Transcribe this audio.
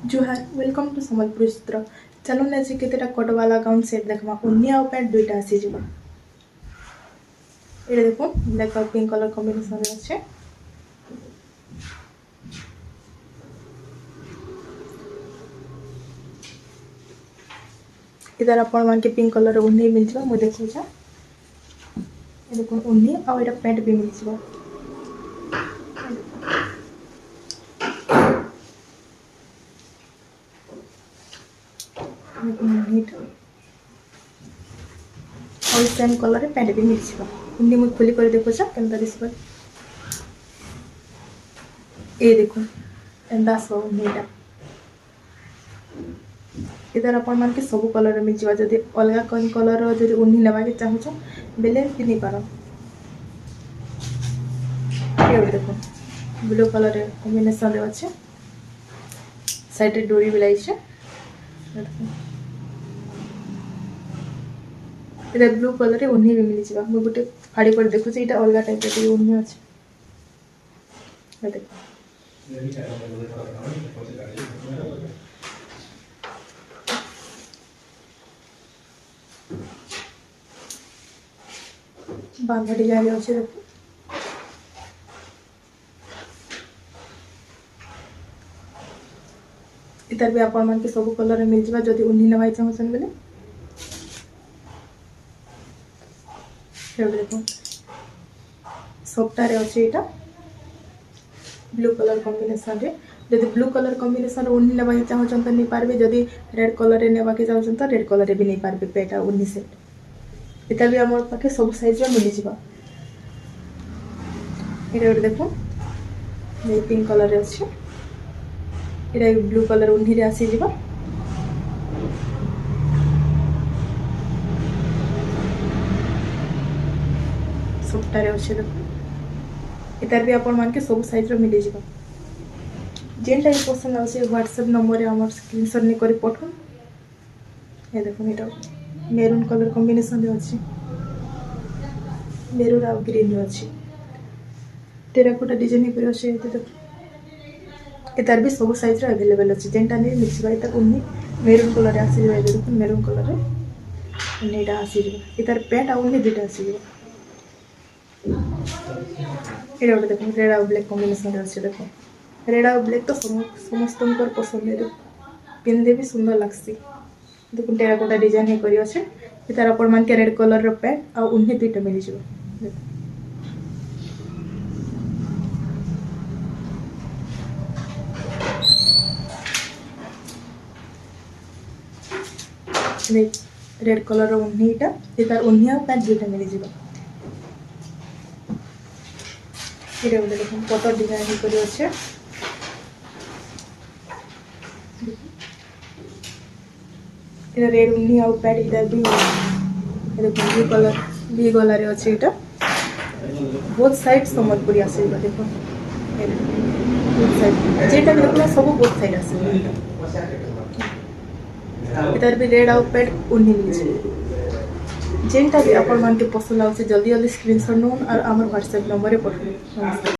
जोहार welcome to Sambalpur चित्र। चलो ना जी केतेटा कट वाला गाउन सेट देखमा उन्नी आउ पैंट दुईटा आसी जिवो। एटा देखो ब्लैक और पिंक कलर कॉम्बिनेशन रे अछि। इधर अपन मान के पिंक कलर उन्नी मिल जिवो मु देखो जा। ए देखो उन्नी आउ एटा पैंट भी मिल जिवो। नीट और सेम कलर पैंट भी मिल जिवो। उन्नी मु खोली कर देखो जा केनता दिसबो। ए देखो एंदा सो उन्नीटा। इधर अपन मान के सब कलर मिल जिवा। जदि अलगा कोन कलर जदि उन्नी लेवा के चाहू छ बेले पिनी पारो। ये देखो ब्लू कलर कॉम्बिनेशन रे अछि। साइड रे डोरी बिलाई छै। इधर ब्लू कलर रे उन्नी भी मिल जिवा। मु गुटे फाड़ी पर देखु छै। इटा अलगा टाइप रे उन्नी अछि। देखो बांधा डिजाइन अच्छे। देखो इधर भी आपण मान के सब कलर मिल जिवा। जदि उन्नी नवाई चाहछन बेले देखो सबटारे अच्छे। एटा ब्लू कलर कॉम्बिनेशन रे जदि ब्लू कलर कॉम्बिनेशन उन्नी नेबा के चाहछन त नहीं पारबे। जदि रेड कलर रे नेबा के चाहछन त रेड कलर रे भी नहीं पारबे। पेटा उन्नी सेट इता भी हमर पाखे सब साइज रे मिल जिवा। एटा देखो ये पिंक कलर रे अछि। एटा ब्लू कलर उन्नी रे आसी जिवा। सबटारे अच्छे। देखो इतार भी आपण मान के सब साइज रे मिल जिवा। जेनटा भी पसंद आउसे व्हाट्सएप नंबर रे हमर स्क्रीनशॉट नि करी पठो। ए देखो एटा मेरून कलर कॉम्बिनेशन रे अछि। मेरून आ ग्रीन रे अछि। टेराकोटा डिजाइन करी अछि। एते देखो इतार भी सब साइज रे अवेलेबल अछि। जेनटा नि मिल जिवा। इता उन्नी मेरून कलर रे आसी जिवा। देखो मेरून कलर रे उन्नीटा आसी जिवा। इतार पैंट आ उन्नी दुटा आसी जिवा। एटा देखो रेड और ब्लैक कॉम्बिनेशन रे अछि। देखो रेड और ब्लैक तो समस्त पसंद है। पिंधे भी सुंदर लगसी। देखो टेराकोटा डिजाइन करी अछि। इतार आपण मान के रेड कलर रो पैंट आ उन्नी दुटा मिल जिवो। रेड कलर रो उन्नीटा इतार उन्नी आ पैंट दुटा मिल जिवो। एटा देखो पटर डिजाइन करी अछि। एटा रेड उन्नी आउ पैंट इधर भी ब्लू कलर भी गला रे अछि। एटा बोथ साइड संबलपुरी आसे। देखो बोथ साइड जेटा भी देखो सब बोथ साइड आसे। इधर भी रेड आउ पैंट उन्नी मिल छै। जेनटा भी आपण मान के पसंद आउसे जल्दी जल्दी स्क्रीनशॉट नोन और हमर व्हाट्सएप नंबर रे पठो।